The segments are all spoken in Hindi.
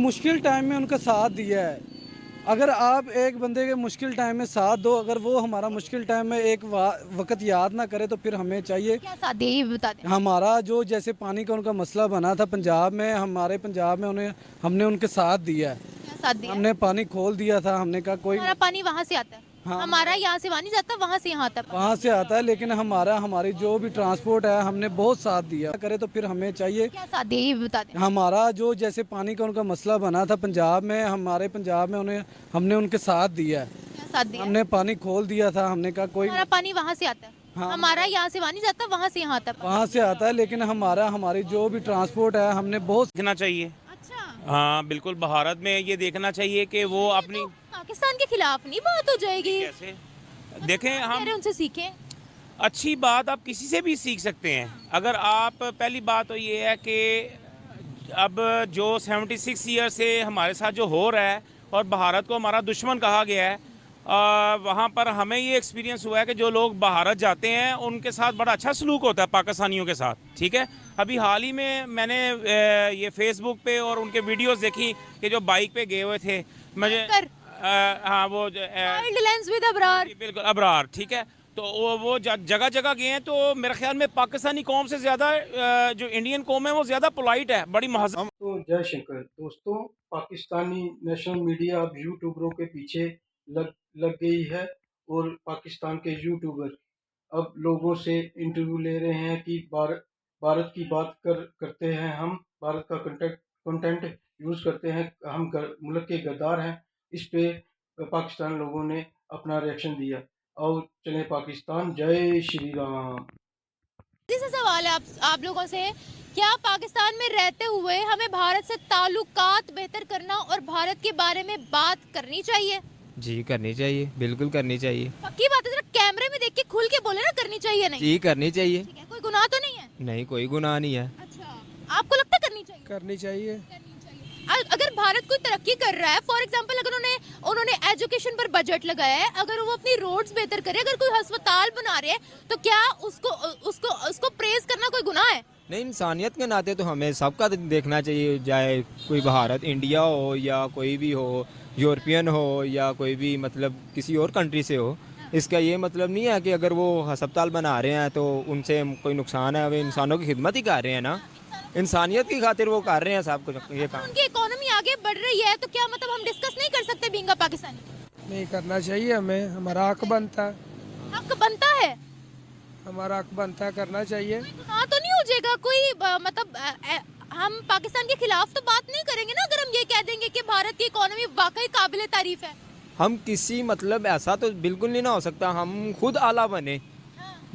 मुश्किल टाइम में उनका साथ दिया है। अगर आप एक बंदे के मुश्किल टाइम में साथ दो, अगर वो हमारा मुश्किल टाइम में एक वक्त याद ना करे तो फिर हमें चाहिए क्या साथ दिए ये भी बता दें। हमारा जो जैसे पानी का उनका मसला बना था पंजाब में, हमारे पंजाब में उन्हें हमने उनके साथ दिया है। क्या साथ दिया है? हमने पानी खोल दिया था, हमने कहा कोई हमारा पानी वहाँ से आता है। हाँ, हमारा यहाँ से वहाँ नहीं जाता, वहाँ से यहाँ आता है। वहाँ से आता है, लेकिन हमारी जो भी ट्रांसपोर्ट है हमने बहुत साथ दिया करे तो फिर हमें चाहिए क्या साथ दिए ये भी बता दें। हमारा जो जैसे पानी का उनका मसला बना था पंजाब में, हमारे पंजाब में उन्हें हमने उनके साथ दिया है। क्या साथ दिया है? हमने पानी खोल दिया था, हमने कहा कोई हमारा पानी वहाँ से आता है। हाँ, हमारा यहाँ से वहाँ नहीं जाता, वहाँ से यहाँ आता है। वहाँ से आता है, लेकिन हमारी जो भी ट्रांसपोर्ट है हमने बहुत देखना चाहिए। अच्छा, हाँ बिल्कुल, भारत में ये देखना चाहिए कि वो अपनी तो पाकिस्तान के खिलाफ नहीं बात हो जाएगी। कैसे देखें कह हम। रहे उनसे सीखें। अच्छी बात आप किसी से भी सीख सकते हैं। अगर आप, पहली बात तो ये है कि अब जो 76 ईयर से हमारे साथ जो हो रहा है और भारत को हमारा दुश्मन कहा गया है, वहाँ पर हमें ये एक्सपीरियंस हुआ है कि जो लोग भारत जाते हैं उनके साथ बड़ा अच्छा सलूक होता है पाकिस्तानियों के साथ। ठीक है, अभी हाल ही में मैंने ये फेसबुक पे और उनके वीडियोस देखी कि जो बाइक पे गए हुए थे। मुझे हाँ वो वाइल्डलैंड्स विद अबरार। बिल्कुल अबरार, ठीक है। तो वो जगह जगह गए हैं, तो मेरे ख्याल में पाकिस्तानी कौम से ज़्यादा जो इंडियन कौम है वो ज़्यादा पोलाइट है, बड़ी महज़ब। तो जय शंकर दोस्तों, पाकिस्तानी नेशनल मीडिया अब यूट्यूबरों के पीछे लग लग गई है और पाकिस्तान के यूट्यूबर अब लोगों से इंटरव्यू ले रहे हैं कि भारत की बात करते हैं, हम भारत का कंटेंट यूज़ करते हैं, हम मुल्क के गद्दार हैं। इस पे पाकिस्तान लोगों ने अपना रिएक्शन दिया। और चले पाकिस्तान, जय श्री राम। से सवाल है आप लोगों से, क्या पाकिस्तान में रहते हुए हमें भारत से ताल्लुकात बेहतर करना और भारत के बारे में बात करनी चाहिए? जी करनी चाहिए, बिल्कुल करनी चाहिए। पक्की बात है, जरा कैमरे में देख के खुल के बोले ना, करनी चाहिए नहीं? जी करनी चाहिए। ठीक है, कोई गुनाह तो नहीं है? नहीं, कोई गुनाह नहीं है। अच्छा, आपको लगता है करनी चाहिए? करनी चाहिए। अगर भारत कोई तरक्की कर रहा है, फॉर एग्जांपल अगर उन्होंने एजुकेशन पर बजट लगाया है, अगर वो अपनी रोड्स बेहतर करे, अगर कोई अस्पताल बना रहे हैं, तो क्या उसको उसको उसको प्रेज करना कोई गुनाह है? नहीं, इंसानियत के नाते तो हमें सबका देखना चाहिए, चाहे कोई भारत, इंडिया हो या कोई भी हो, यूरोपियन हो या कोई भी मतलब किसी और कंट्री से हो। इसका ये मतलब नहीं है कि अगर वो अस्पताल बना रहे हैं तो उनसे कोई नुकसान है, वे इंसानों की खिदमत ही कर रहे हैं ना, इंसानियत की खातिर वो कर रहे हैं सब कुछ ये काम। उनकी इकोनॉमी आगे बढ़ रही है, तो क्या मतलब हम डिस्कस नहीं कर सकते बीइंग अ पाकिस्तानी? नहीं करना चाहिए, हमें हमारा हक बनता है, हक बनता है। हमारा हक बनता है, करना चाहिए। गुनाह तो नहीं हो जाएगा कोई? मतलब हम पाकिस्तान के खिलाफ तो बात नहीं करेंगे ना, अगर हम ये कह देंगे कि भारत की इकोनॉमी वाकई काबिले तारीफ है। हम किसी मतलब ऐसा तो बिल्कुल नहीं ना हो सकता, हम खुद आला बने।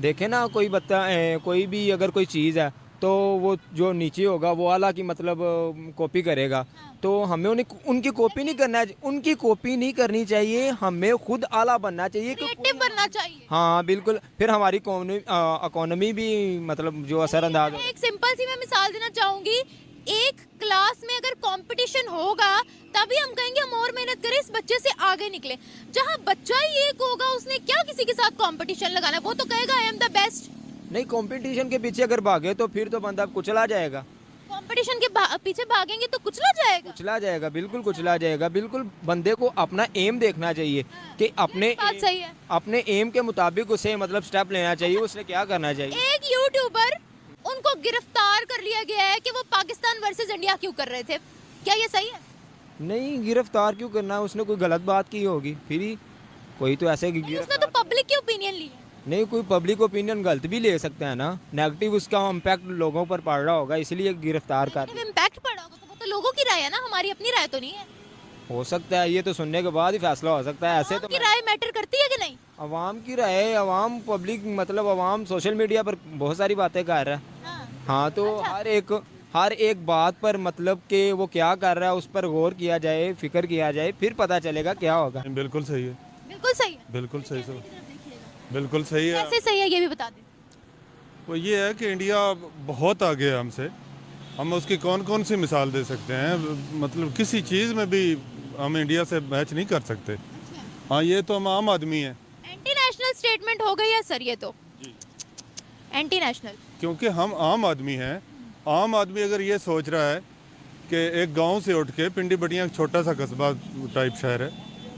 देखे ना, कोई भी अगर कोई चीज़ है तो वो जो नीचे होगा वो आला की मतलब कॉपी करेगा, तो हमें उनकी कॉपी नहीं करना, उनकी कॉपी नहीं करनी चाहिए, हमें खुद आला बनना चाहिए, क्रिएटिव बनना चाहिए। हाँ बिल्कुल, फिर हमारी इकोनॉमी भी मतलब जो असरअंदाज हो। एक सिंपल सी मैं मिसाल देना चाहूंगी, एक क्लास में अगर कंपटीशन होगा तभी हम कहेंगे हम और मेहनत करें, इस बच्चे से आगे निकले। जहाँ बच्चा ही एक होगा, उसने क्या किसी के साथ कंपटीशन लगाना है? वो तो कहेगा आई एम द बेस्ट। नहीं, कंपटीशन के पीछे अगर भागे तो फिर तो बंदा कुचला जाएगा। कंपटीशन के पीछे भागेंगे तो कुचला जाएगा। कुचला जाएगा, बिल्कुल कुचला जाएगा। बिल्कुल बंदे को अपना एम देखना चाहिए कि बात सही है। अपने एम के मुताबिक उसे मतलब स्टेप लेना चाहिए, उसने क्या करना चाहिए। एक यूट्यूबर, उनको गिरफ्तार कर लिया गया है कि वो पाकिस्तान वर्सेस इंडिया क्यों कर रहे थे, क्या ये सही है? नहीं, गिरफ्तार क्यों करना है, उसने कोई गलत बात की होगी, फिर ही कोई तो ऐसे उसने तो पब्लिक की ओपिनियन ली है। नहीं, कोई पब्लिक ओपिनियन गलत भी ले सकता है ना, नेगेटिव उसका इम्पैक्ट लोगों पर पड़ रहा होगा, इसलिए गिरफ्तार कर। इम्पैक्ट पड़ा होगा तो वो तो लोगों की राय है ना, हमारी अपनी राय तो नहीं है। हो सकता है, ये तो सुनने के बाद ही फैसला हो सकता है। ऐसे तो की राय मैटर करती है कि नहीं? अवाम की राय, अवाम पब्लिक मतलब अवाम सोशल मीडिया पर बहुत सारी बातें कर रहा है। हाँ तो अच्छा। हर एक बात पर मतलब कि वो क्या कर रहा है उस पर गौर किया जाए, फिक्र किया जाए, फिर पता चलेगा क्या होगा। बिल्कुल सही है, बिल्कुल सही है, बिल्कुल सही है, बिल्कुल सही है। कैसे सही है ये भी बता दें। वो ये है कि इंडिया बहुत आगे है हमसे, हम उसकी कौन कौन सी मिसाल दे सकते हैं, मतलब किसी चीज़ में भी हम इंडिया से मैच नहीं कर सकते। हाँ, ये तो हम आम आदमी हैं। एंटी नेशनल स्टेटमेंट हो गई है सर ये तो, एंटी नेशनल, क्योंकि हम आम आदमी हैं। आम आदमी अगर ये सोच रहा है कि एक गांव से उठ के पिंडी बटिया एक छोटा सा कस्बा टाइप शहर है,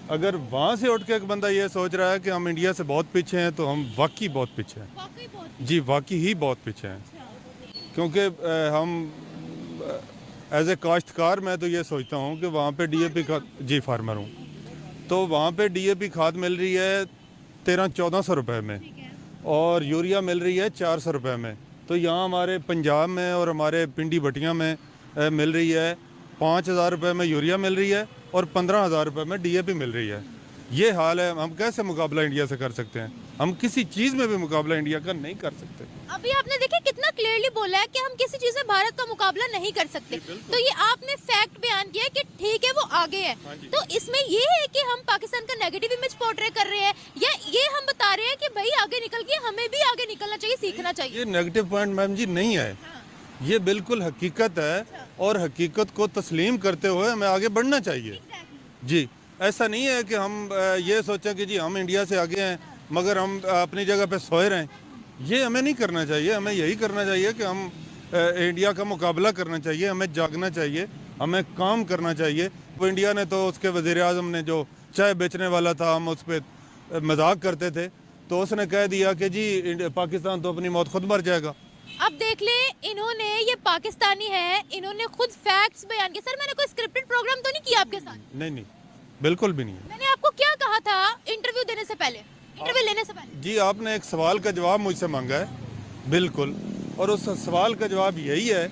अगर वहाँ से उठ के एक बंदा ये सोच रहा है कि हम इंडिया से बहुत पीछे हैं तो हम वाकई बहुत पीछे हैं। वाकई बहुत जी वाकई ही बहुत पीछे हैं, क्योंकि हम एज ए काश्तकार मैं तो ये सोचता हूँ कि वहाँ पे डीएपी खाद, जी फार्मर हूँ, तो वहाँ पे डीएपी खाद मिल रही है 1300-1400 रुपये में और यूरिया मिल रही है 400 रुपये में। तो यहाँ हमारे पंजाब में और हमारे पिंडी बटिया में मिल रही है 5000 रुपये में यूरिया मिल रही है और 15,000 रुपये में डीएपी मिल रही है। ये हाल है, हम कैसे मुकाबला इंडिया से कर सकते हैं? हम किसी चीज़ में भी मुकाबला इंडिया का नहीं कर सकते। अभी आपने देखिए कितना क्लियरली बोला है कि हम किसी चीज में भारत का मुकाबला नहीं कर सकते। तो ये आपने फैक्ट बयान किया है कि ठीक है वो आगे है। तो इसमें ये है कि हम पाकिस्तान का नेगेटिव इमेज पोर्ट्रे कर रहे हैं या ये हम बता रहे हैं कि भाई आगे निकल के हमें भी आगे निकलना चाहिए, सीखना चाहिए? ये नेगेटिव पॉइंट मैम जी नहीं है, ये बिल्कुल हकीकत है और हकीकत को तस्लीम करते हुए हमें आगे बढ़ना चाहिए। जी ऐसा नहीं है कि हम ये सोचें कि जी हम इंडिया से आगे हैं मगर हम अपनी जगह पे सोए रहें, ये हमें नहीं करना चाहिए। हमें यही करना चाहिए कि हम इंडिया का मुकाबला करना चाहिए, हमें जागना चाहिए, हमें काम करना चाहिए। वो इंडिया ने तो उसके वज़ीर-ए-आज़म ने जो चाय बेचने वाला था, हम उस पर मजाक करते थे, तो उसने कह दिया कि जी पाकिस्तान तो अपनी मौत खुद मर जाएगा। अब देख ले, इन्होंने, ये पाकिस्तानी है, इन्होंने खुद फैक्ट्स बयान किए। सर मैंने कोई स्क्रिप्टेड प्रोग्राम तो नहीं किया आपके साथ? नहीं, बिल्कुल भी नहीं है। मैंने आपको क्या कहा था इंटरव्यू देने से पहले, इंटरव्यू लेने से पहले? जी आपने एक सवाल का जवाब मुझसे मांगा है, बिल्कुल, और उस सवाल का जवाब यही है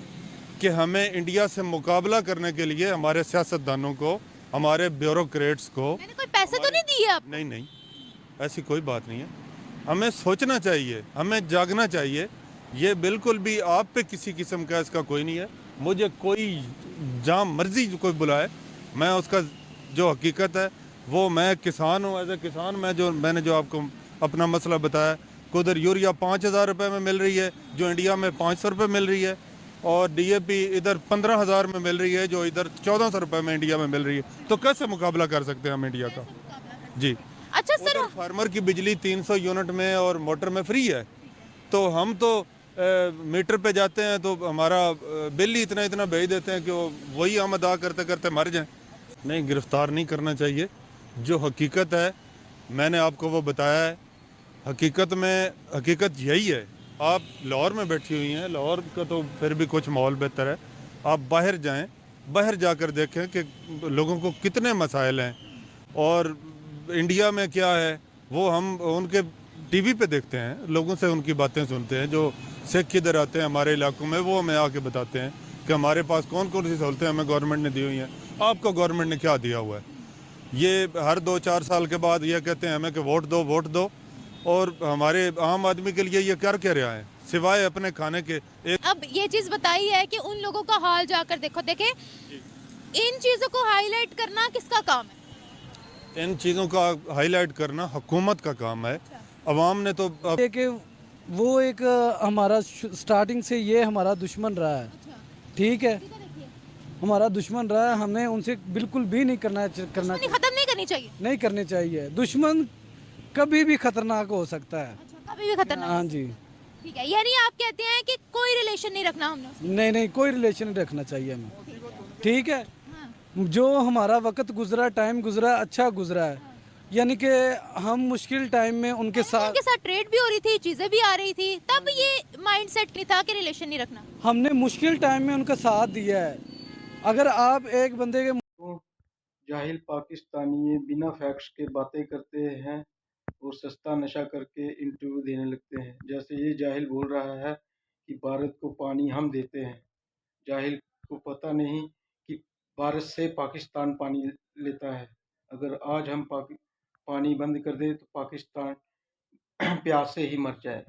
कि हमें इंडिया से मुकाबला करने के लिए हमारे सियासतदानों को, हमारे ब्यूरोक्रेट्स को। मैंने कोई पैसे तो नहीं दिए आप? नहीं, ऐसी कोई बात नहीं है। हमें सोचना चाहिए, हमें जागना चाहिए। ये बिल्कुल भी आप पे किसी किस्म का इसका कोई नहीं है। मुझे कोई जहाँ मर्जी कोई बुलाए, मैं उसका जो हकीकत है वो, मैं किसान हूँ, एज ए किसान मैंने जो आपको अपना मसला बताया कि उधर यूरिया 5,000 रुपये में मिल रही है जो इंडिया में 500 रुपये मिल रही है, और डीएपी इधर 15,000 में मिल रही है जो इधर 1400 रुपये में इंडिया में मिल रही है। तो कैसे मुकाबला कर सकते हैं हम इंडिया का? जी अच्छा सर, फार्मर की बिजली 300 यूनिट में और मोटर में फ्री है, तो हम तो मीटर पे जाते हैं तो हमारा बिल ही इतना भेज देते हैं कि वही हम अदा करते करते मर जाएं। नहीं, गिरफ्तार नहीं करना चाहिए। जो हकीकत है मैंने आपको वो बताया है। हकीकत यही है। आप लाहौर में बैठी हुई हैं, लाहौर का तो फिर भी कुछ माहौल बेहतर है। आप बाहर जाएं, बाहर जाकर देखें कि लोगों को कितने मसाइल हैं और इंडिया में क्या है। वो हम उनके टीवी पे देखते हैं, लोगों से उनकी बातें सुनते हैं। जो सिख इधर आते हैं हमारे इलाकों में, वो हमें आके बताते हैं कि हमारे पास कौन कौन सी सहूलतें हमें गवर्नमेंट ने दी हुई हैं। आपको गवर्नमेंट ने क्या दिया हुआ है? ये हर 2-4 साल के बाद ये कहते हैं हमें कि वोट दो, और हमारे आम आदमी के लिए ये क्या रहा है सिवाय अपने खाने के। अब ये चीज बताई है कि उन लोगों का हाल जाकर देखो। देखे, इन चीजों को हाईलाइट करना किसका काम है? इन चीज़ों का हाईलाइट करना हुकूमत का काम है। अवाम ने तो कि वो एक हमारा स्टार्टिंग से ये हमारा दुश्मन रहा है, ठीक है, हमारा दुश्मन रहा है। हमें उनसे बिल्कुल भी नहीं करना खत्म नहीं करनी चाहिए। नहीं करनी चाहिए। दुश्मन कभी भी खतरनाक हो सकता है। कभी भी खतरनाक। हाँ जी, ठीक है, यानी आप कहते हैं कि कोई रिलेशन नहीं रखना हमने? नहीं, कोई रिलेशन नहीं रखना चाहिए हमें, ठीक है। जो हमारा वक्त गुजरा, टाइम गुजरा, अच्छा गुजरा है, यानी कि हम मुश्किल टाइम में उनके साथ ट्रेड भी हो रही थी, चीजें भी आ रही थी, तब ये माइंडसेट नहीं था कि रिलेशन नहीं रखना। हमने मुश्किल टाइम में उनका साथ दिया है। अगर आप एक बंदे के जाहिल पाकिस्तानी बिना फैक्ट्स के बातें करते हैं और सस्ता नशा करके इंटरव्यू देने लगते हैं। जैसे ये जाहिल बोल रहा है कि भारत को पानी हम देते हैं। जाहिल को पता नहीं कि भारत से पाकिस्तान पानी लेता है। अगर आज हम पानी बंद कर दें तो पाकिस्तान प्यास से ही मर जाए।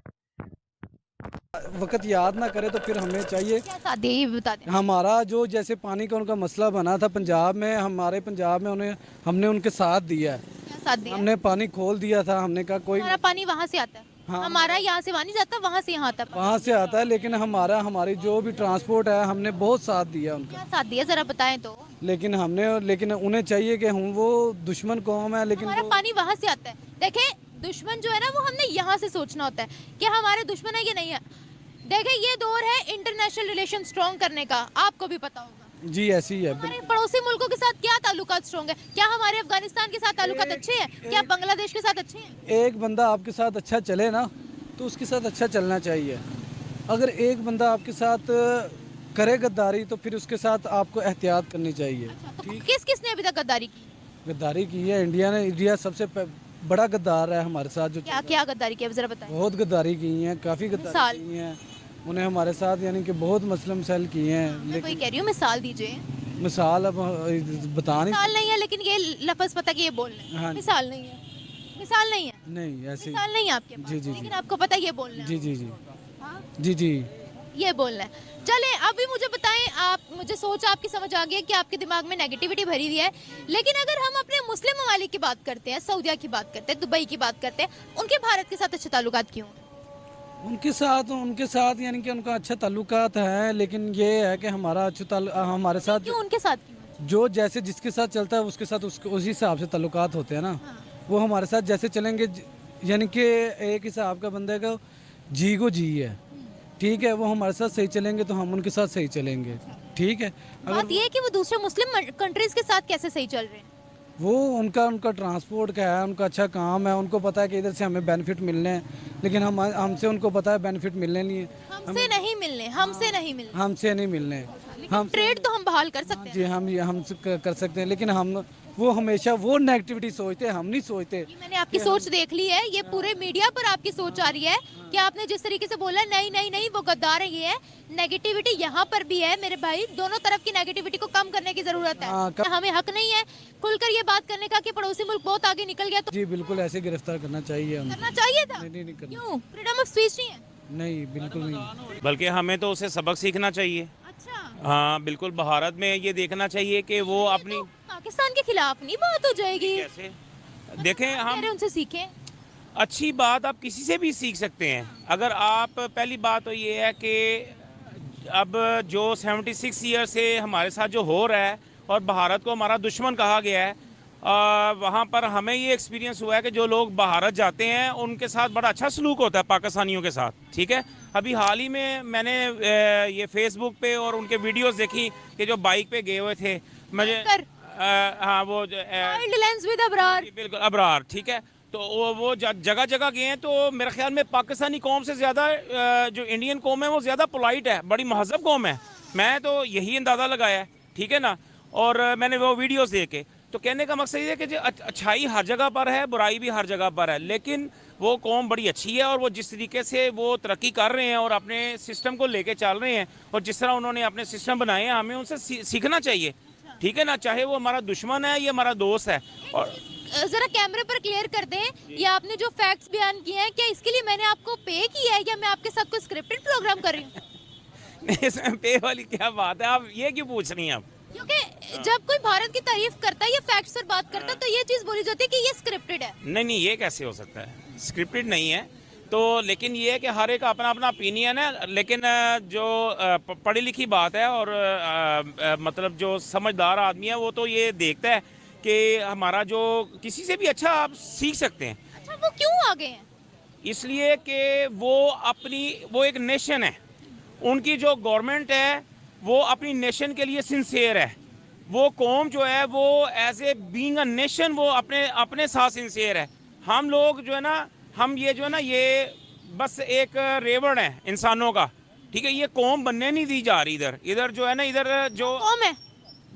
वक्त याद ना करे तो फिर हमें चाहिए क्या साथ दिया ये भी बता दें। हमारा जो जैसे पानी का उनका मसला बना था पंजाब में, हमारे पंजाब में हमने उनके साथ दिया है। क्या साथ दिया? हमने पानी खोल दिया था। हमने कहा कोई हमारा पानी वहाँ से आता है। हाँ। हमारा यहाँ से वहाँ नहीं जाता, वहाँ से यहाँ आता है। वहाँ से आता है, लेकिन हमारी जो भी ट्रांसपोर्ट है हमने बहुत साथ दिया उनका। क्या साथ दिया जरा बताएं तो। लेकिन उन्हें चाहिए कि हम, वो दुश्मन कौम है लेकिन हमारा पानी वहाँ से आता है। देखें, दुश्मन जो है ना वो हमने यहाँ से सोचना होता है कि हमारे दुश्मन है कि नहीं है। देखें, ये दौर है इंटरनेशनल रिलेशन स्ट्रॉन्ग करने का, आपको भी पता होगा। जी ऐसी ही है। हमारे पड़ोसी मुल्कों के साथ क्या ताल्लुकात स्ट्रॉन्ग है? क्या हमारे अफगानिस्तान के साथ ताल्लुकात अच्छे हैं? क्या बांग्लादेश के साथ अच्छे हैं? एक बंदा आपके साथ अच्छा चले ना तो उसके साथ अच्छा चलना चाहिए। अगर एक बंदा आपके साथ करे गद्दारी तो फिर उसके साथ आपको एहतियात करनी चाहिए। तो किस किसने अभी तक गद्दारी की? गद्दारी की है इंडिया ने। इंडिया सबसे बड़ा गद्दार है हमारे साथ। जो क्या क्या गद्दारी की है जरा बताएं। बहुत गद्दारी की है, काफ़ी मिसाल? गद्दारी की हैं उन्हें हमारे साथ, यानी कि बहुत मसले मसाइल किए हैं। मैं वही कह रही हूँ, मिसाल दीजिए। मिसाल अब बता नहीं मिसाल नहीं है, लेकिन ये लफ्ज पता कि ये बोलना है। हाँ। मिसाल नहीं है, मिसाल नहीं है, नहीं ऐसे ही। मिसाल नहीं है आपके पास। जी, जी, जी। लेकिन आपको पता है ये बोलना है। जी जी जी हाँ? जी जी। ये बोलना है। चलें, अभी मुझे बताएं, आप मुझे सोच आपकी समझ आ गई है कि आपके दिमाग में नेगेटिविटी भरी हुई है। लेकिन अगर हम अपने मुस्लिम ममालिक की बात करते हैं, सऊदिया की बात करते हैं, दुबई की बात करते हैं, उनके भारत के साथ अच्छे ताल्लुकात क्यों हैं? उनके साथ यानी कि उनका अच्छा ताल्लुकात है, लेकिन ये है कि हमारा हमारे साथ क्यों उनके साथ क्यों है? जो जैसे जिसके साथ चलता है उसके साथ उसी हिसाब से ताल्लुकात होते हैं ना। वो हमारे साथ जैसे चलेंगे, यानी कि एक हिसाब का बंदे का जी को जी है, ठीक है। वो हमारे साथ सही चलेंगे तो हम उनके साथ सही चलेंगे, ठीक है। बात ये है कि वो दूसरे मुस्लिम कंट्रीज के साथ कैसे सही चल रहे हैं? वो उनका ट्रांसपोर्ट का है, उनका अच्छा काम है, उनको पता है कि इधर से हमें बेनिफिट मिलने हैं, लेकिन हमसे उनको पता है बेनिफिट मिलने नहीं है। हमसे नहीं मिलने, हमसे नहीं मिलने। हमसे नहीं मिलने हैं। लेकिन ट्रेड तो हम बहाल कर सकते हैं। जी हम कर सकते हैं, लेकिन वो हमेशा वो नेगेटिविटी सोचते हैं, हम नहीं सोचते। मैंने आपकी सोच देख ली है, ये पूरे मीडिया पर आपकी सोच आ रही है कि आपने जिस तरीके से बोला, नहीं नहीं नहीं वो गद्दार है, ये है। नेगेटिविटी यहाँ पर भी है मेरे भाई, दोनों तरफ की नेगेटिविटी को कम करने की जरूरत है। हमें हक नहीं है खुलकर ये बात करने का कि पड़ोसी मुल्क बहुत आगे निकल गया तो जी बिल्कुल ऐसे गिरफ्तार करना चाहिए उनको। करना चाहिए था। नहीं करना। क्यों? फ्रीडम ऑफ स्पीच नहीं है? नहीं बिल्कुल नहीं। बल्कि हमें तो उसे सबक सीखना चाहिए। अच्छा, हाँ बिल्कुल, भारत में ये देखना चाहिए कि वो अपनी तो पाकिस्तान के खिलाफ नहीं बात हो जाएगी। कैसे देखें कह हम। रहे उनसे सीखें। अच्छी बात आप किसी से भी सीख सकते हैं। अगर आप, पहली बात तो ये है कि अब जो 76 ईयर से हमारे साथ जो हो रहा है और भारत को हमारा दुश्मन कहा गया है, वहाँ पर हमें ये एक्सपीरियंस हुआ है कि जो लोग भारत जाते हैं उनके साथ बड़ा अच्छा सलूक होता है पाकिस्तानियों के साथ, ठीक है। अभी हाल ही में मैंने ये फेसबुक पे और उनके वीडियोस देखी कि जो बाइक पे गए हुए थे। मुझे हाँ वो वाइल्डलैंड्स विद अबरार। बिल्कुल अबरार, ठीक है। तो वो जगह जगह गए हैं, तो मेरे ख्याल में पाकिस्तानी कौम से ज़्यादा जो इंडियन कौम है वो ज़्यादा पोलाइट है, बड़ी महजब कौम है। मैं तो यही अंदाज़ा लगाया है, ठीक है ना। और मैंने वो वीडियोस देखे, तो कहने का मकसद ये है कि जो अच्छाई हर जगह पर है, बुराई भी हर जगह पर है, लेकिन वो कौम बड़ी अच्छी है। और वो जिस तरीके से वो तरक्की कर रहे हैं और अपने सिस्टम को लेके चल रहे हैं, और जिस तरह उन्होंने अपने सिस्टम बनाए हैं, हमें उनसे सीखना चाहिए, ठीक है ना। चाहे वो हमारा दुश्मन है या हमारा दोस्त है। और जरा कैमरे पर क्लियर कर दें, ये आपने जो फैक्ट्स बयान किए हैं, क्या इसके लिए मैंने आपको पे किया है या मैं आपके साथ कोई स्क्रिप्टेड प्रोग्राम कर रही हूँ? इसमें पे वाली क्या बात है, आप ये क्यों पूछ रही हैं आप? क्योंकि जब कोई भारत की तारीफ करता है या फैक्ट्स पर बात करता है तो ये चीज बोली जाती है कि ये स्क्रिप्टेड है। नहीं, ये कैसे हो सकता है, स्क्रिप्टेड नहीं है तो। लेकिन ये है कि हर एक अपना अपना ओपिनियन है, लेकिन जो पढ़ी लिखी बात है और मतलब जो समझदार आदमी है वो तो ये देखता है कि हमारा जो किसी से भी अच्छा आप सीख सकते हैं। अच्छा, वो क्यों आगे हैं? इसलिए कि वो एक नेशन है, उनकी जो गवर्नमेंट है वो अपनी नेशन के लिए सिंसियर है। वो कौम जो है वो as a being a nation वो अपने साथ सिंसियर है। हम लोग जो है ना, हम ये जो है ना, ये बस एक रेवड़ है इंसानों का, ठीक है। ये कौम बनने नहीं दी जा रही इधर जो है ना, इधर जो कौम है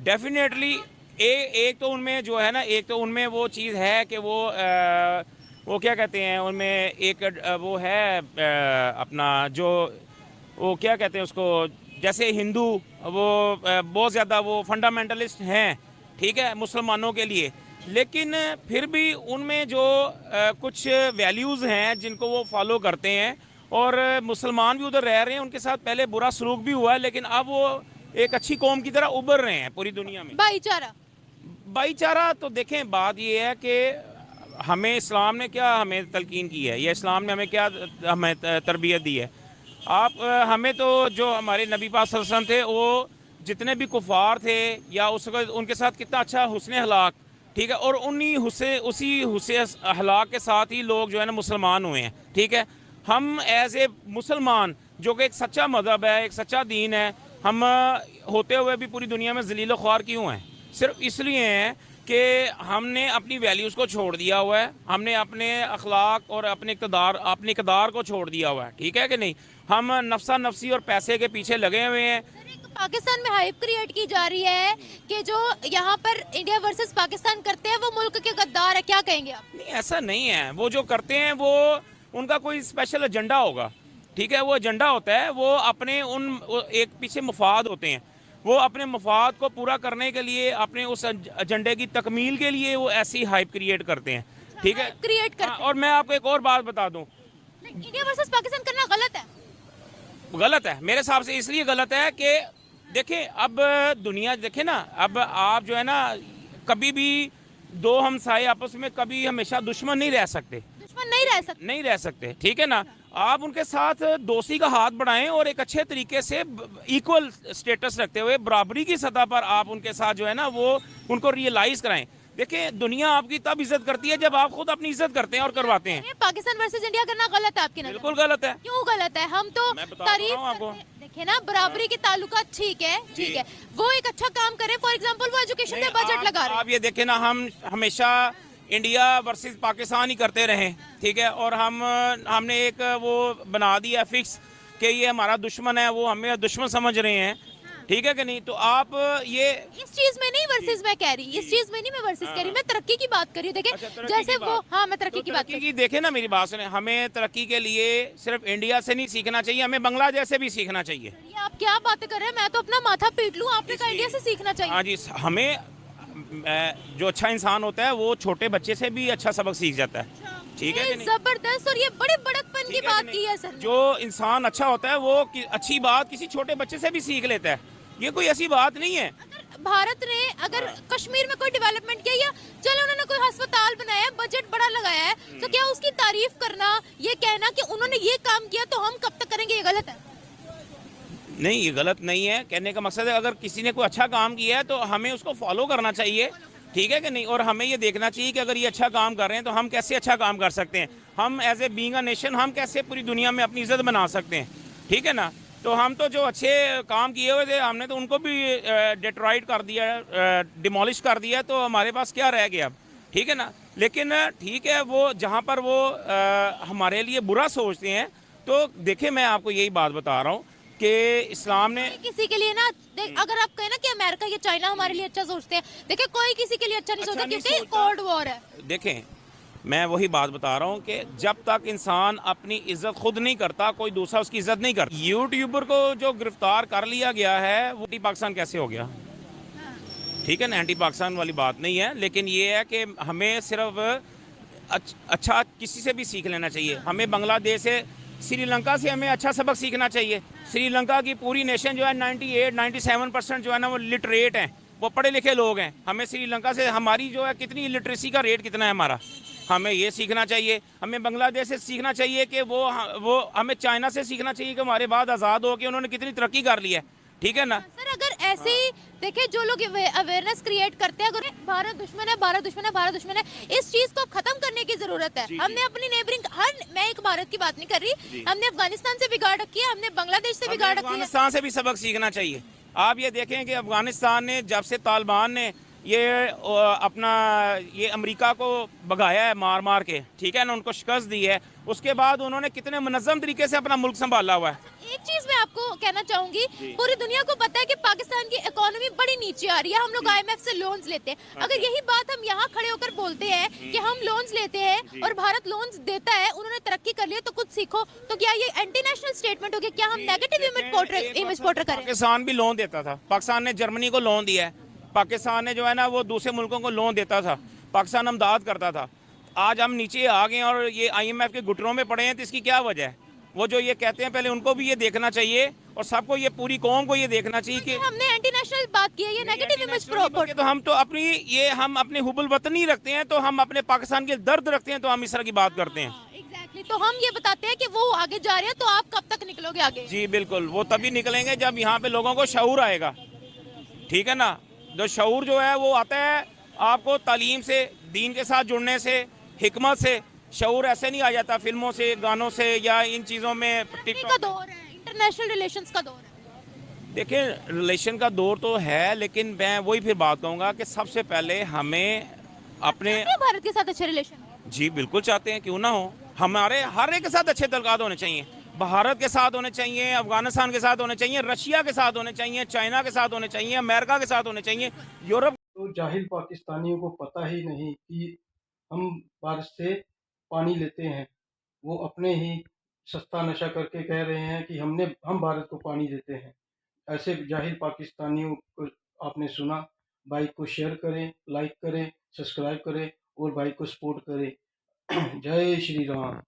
डेफिनेटली एक तो उनमें जो है ना, एक तो उनमें वो चीज़ है कि वो क्या कहते हैं, उनमें एक वो है अपना जो वो क्या कहते हैं उसको, जैसे हिंदू वो बहुत ज़्यादा वो फंडामेंटलिस्ट हैं, ठीक है, मुसलमानों के लिए। लेकिन फिर भी उनमें जो कुछ वैल्यूज़ हैं जिनको वो फॉलो करते हैं, और मुसलमान भी उधर रह रहे हैं, उनके साथ पहले बुरा सलूक भी हुआ है, लेकिन अब वो एक अच्छी कौम की तरह उभर रहे हैं पूरी दुनिया में। भाईचारा तो देखें, बात ये है कि हमें इस्लाम ने क्या हमें तलकीन की है, या इस्लाम ने हमें क्या हमें तरबियत दी है। हमें तो जो हमारे नबी पाक सल्लल्लाहु अलैहि वसल्लम थे, वो जितने भी कुफार थे या उनके साथ कितना अच्छा हुस्न अखलाक, ठीक है। और उसी हुस्न अखलाक के साथ ही लोग जो है ना मुसलमान हुए हैं, ठीक है। हम एज ए मुसलमान जो कि एक सच्चा मज़हब है, एक सच्चा दीन है, हम होते हुए भी पूरी दुनिया में जलील ख्वार क्यों हैं? सिर्फ इसलिए हैं कि हमने अपनी वैल्यूज़ को छोड़ दिया हुआ है, हमने अपने अखलाक और अपने इक़्तिदार को छोड़ दिया हुआ है। ठीक है कि नहीं? हम नफ्सा नफसी और पैसे के पीछे लगे हुए हैं। पाकिस्तान में हाइप क्रिएट की जा रही है कि जो यहाँ पर इंडिया वर्सेस पाकिस्तान करते हैं वो मुल्क के गद्दार है, क्या कहेंगे आप? नहीं, ऐसा नहीं है। वो जो करते हैं वो उनका कोई स्पेशल एजेंडा होगा। ठीक है, वो एजेंडा होता है, वो अपने एक पीछे मुफाद होते हैं, वो अपने मुफाद को पूरा करने के लिए, अपने उस एजेंडे की तकमील के लिए वो ऐसी हाइप क्रिएट करते हैं। ठीक है, क्रिएट करते हैं। और मैं आपको एक और बात बता दूं, इंडिया वर्सेस पाकिस्तान करना गलत है। गलत है मेरे हिसाब से। इसलिए गलत है कि देखें, अब दुनिया देखें ना, अब आप जो है ना, कभी भी दो हमसाए आपस में कभी हमेशा दुश्मन नहीं रह सकते, दुश्मन नहीं रह सकते। ठीक है ना? आप उनके साथ दोस्ती का हाथ बढ़ाएं और एक अच्छे तरीके से इक्वल स्टेटस रखते हुए बराबरी की सतह पर आप उनके साथ जो है ना वो उनको रियलाइज कराएं। देखिए, दुनिया आपकी तब इज्जत करती है जब आप खुद अपनी इज्जत करते हैं और करवाते हैं। ये पाकिस्तान वर्सेस इंडिया करना गलत है आपकी नजर में? बिल्कुल गलत है। क्यों गलत है? हम तो मैं बता तारीफ रहा हूं आपको। करते हैं। देखिए ना, बराबरी के ताल्लुकात ठीक है, ठीक है, वो एक अच्छा काम करे। फॉर एग्जांपल वो एजुकेशन में बजट लगा रहे हैं। आप ये देखें ना, हम हमेशा इंडिया वर्सेस पाकिस्तान ही करते रहे। ठीक है, और हमने एक वो बना दिया फिक्स कि ये हमारा दुश्मन है, वो हमें दुश्मन समझ रहे हैं। ठीक है कि नहीं? तो आप ये इस चीज में नहीं वर्सेस मैं कह रही, इस चीज में नहीं मैं वर्सेस कह रही, मैं तरक्की की बात कर रही हूँ। अच्छा, देखिए तरक्की जैसे की वो, बात। हाँ मैं तरक्की की बात कर तरक्की रही की देखें ना, मेरी बात सुने, हमें तरक्की के लिए सिर्फ इंडिया से नहीं सीखना चाहिए, हमें बांग्लादेश से भी सीखना चाहिए। हूँ। ये आप क्या बातें कर रहे हैं? मैं तो अपना माथा पीट लूँ, आपने कहा इंडिया से सीखना चाहिए। हाँ जी, हमें जो अच्छा इंसान होता है वो छोटे बच्चे से भी अच्छा सबक सीख जाता है। ठीक है ये कि नहीं? जबरदस्त और ये बड़े बड़कपन की ठीक है बात कि की नहीं? है सर। जो इंसान अच्छा होता है वो अच्छी बात किसी छोटे बच्चे से भी सीख लेता है। ये कोई ऐसी बात नहीं है। अगर भारत ने अगर कश्मीर में कोई डेवलपमेंट किया, या चलो उन्होंने कोई अस्पताल बनाया, बजट बड़ा लगाया है, तो क्या उसकी तारीफ करना, ये कहना कि उन्होंने ये काम किया तो हम कब तक करेंगे, ये गलत है? नहीं, ये गलत नहीं है। कहने का मकसद है, अगर किसी ने कोई अच्छा काम किया है तो हमें उसको फॉलो करना चाहिए। ठीक है कि नहीं? और हमें ये देखना चाहिए कि अगर ये अच्छा काम कर रहे हैं तो हम कैसे अच्छा काम कर सकते हैं, हम as a being a nation हम कैसे पूरी दुनिया में अपनी इज्जत बना सकते हैं। ठीक है ना? तो हम तो जो अच्छे काम किए हुए थे हमने तो उनको भी डिट्रॉइट कर दिया, डिमोलिश कर दिया, तो हमारे पास क्या रह गया अब? ठीक है ना? लेकिन ठीक है, वो जहाँ पर वो हमारे लिए बुरा सोचते हैं, तो देखिए मैं आपको यही बात बता रहा हूँ कि इस्लाम ने किसी के लिए ना अगर आप कहें ना कि अमेरिका या चाइना हमारे लिए अच्छा सोचते हैं, देखिए कोई किसी के लिए अच्छा नहीं सोचता, क्योंकि कोल्ड वॉर है। देखें, मैं वही बात बता रहा हूँ कि जब तक इंसान अपनी इज्जत खुद नहीं करता, कोई दूसरा उसकी इज्जत नहीं करता। यूट्यूबर को जो गिरफ्तार कर लिया गया है वो एंटी पाकिस्तान कैसे हो गया? ठीक है ना, एंटी पाकिस्तान वाली बात नहीं है, लेकिन ये है कि हमें सिर्फ अच्छा किसी से भी सीख लेना चाहिए। हमें बांग्लादेश से, श्रीलंका से हमें अच्छा सबक सीखना चाहिए। श्रीलंका की पूरी नेशन जो है 98-97% जो है ना वो लिटरेट हैं, वो पढ़े लिखे लोग हैं। हमें श्रीलंका से हमारी जो है कितनी लिटरेसी का रेट कितना है हमारा, हमें ये सीखना चाहिए। हमें बांग्लादेश से सीखना चाहिए कि वो हमें चाइना से सीखना चाहिए कि हमारे बाद आज़ाद हो के उन्होंने कितनी तरक्की कर ली है। ठीक है ना? सर अगर ऐसे ही देखिए, जो लोग अवेयरनेस क्रिएट करते हैं, अगर भारत दुश्मन है, भारत दुश्मन है, भारत दुश्मन है, इस चीज को खत्म करने की जरूरत है। हमने अपनी नेबरिंग, मैं एक भारत की बात नहीं कर रही, हमने अफगानिस्तान से बिगाड़ रखी है, हमने बांग्लादेश से बिगाड़ रखी है। अफगानिस्तान से भी सबक सीखना चाहिए। आप ये देखें कि अफगानिस्तान ने जब से तालिबान ने ये अपना ये अमेरिका को भगाया है मार मार के, ठीक है ना, उनको शिकस्त दी है, उसके बाद उन्होंने कितने मुनज़्ज़म तरीके से अपना मुल्क संभाला हुआ है। एक चीज मैं आपको कहना चाहूंगी, पूरी दुनिया को पता है कि पाकिस्तान की इकोनॉमी बड़ी नीचे आ रही है, हम लोग IMF से लोन्स लेते हैं। अगर यही बात हम यहाँ खड़े होकर बोलते हैं कि हम लोन्स लेते हैं और भारत लोन्स देता है, उन्होंने तरक्की कर ली है, तो कुछ सीखो, तो क्या ये एंटी नेशनल स्टेटमेंट हो गया? क्या हम नेगेटिव इमेज पोर्ट्रे करें? पाकिस्तान भी लोन देता था, पाकिस्तान ने जर्मनी को लोन दिया है, पाकिस्तान ने जो है ना वो दूसरे मुल्कों को लोन देता था, पाकिस्तान अमदाद करता था। आज हम नीचे आ गए और ये IMF के घुटनों में पड़े हैं, तो इसकी क्या वजह है? वो जो ये कहते हैं, पहले उनको भी ये देखना चाहिए और सबको, ये पूरी कौम को ये देखना चाहिए कि हमने एंटी नेशनल बात की है, ये नेगेटिव इमेज तो हम तो हम अपनी हुबुल वतनी रखते हैं, तो हम अपने पाकिस्तान के दर्द रखते हैं, तो हम इस तरह की बात करते हैं। एग्जैक्टली, तो हम ये बताते हैं कि वो आगे जा रहे हैं, तो आप कब तक निकलोगे आगे? जी बिल्कुल, वो तभी निकलेंगे जब यहाँ पे लोगों को शऊर आएगा। ठीक है ना? जो शऊर जो है वो आता है आपको तालीम से, दीन के साथ जुड़ने से, हिकमत से। शऊर ऐसे नहीं आ जाता फिल्मों से, गानों से या इन चीज़ों में। का दौर है, इंटरनेशनल रिलेशंस का दौर है। देखिए, रिलेशन का दौर तो है, लेकिन मैं वही फिर बात कहूँगा कि सबसे पहले हमें अपने चाहते हैं भारत के साथ अच्छे रिलेशन हो? जी बिल्कुल चाहते हैं, क्यों ना हो। हमारे हर एक के साथ अच्छे तल्लुकात होने चाहिए। भारत के साथ होने चाहिए, अफगानिस्तान के साथ होने चाहिए, रशिया के साथ होने चाहिए, चाइना के साथ होने चाहिए, अमेरिका के साथ होने चाहिए, यूरोप। तो जाहिल पाकिस्तानियों को पता ही नहीं कि हम भारत से पानी लेते हैं। वो अपने ही सस्ता नशा करके कह रहे हैं कि हम भारत को पानी देते हैं। ऐसे जाहिल पाकिस्तानियों को आपने सुना। भाई को शेयर करें, लाइक करें, सब्सक्राइब करें और भाई को सपोर्ट करें। जय श्री राम।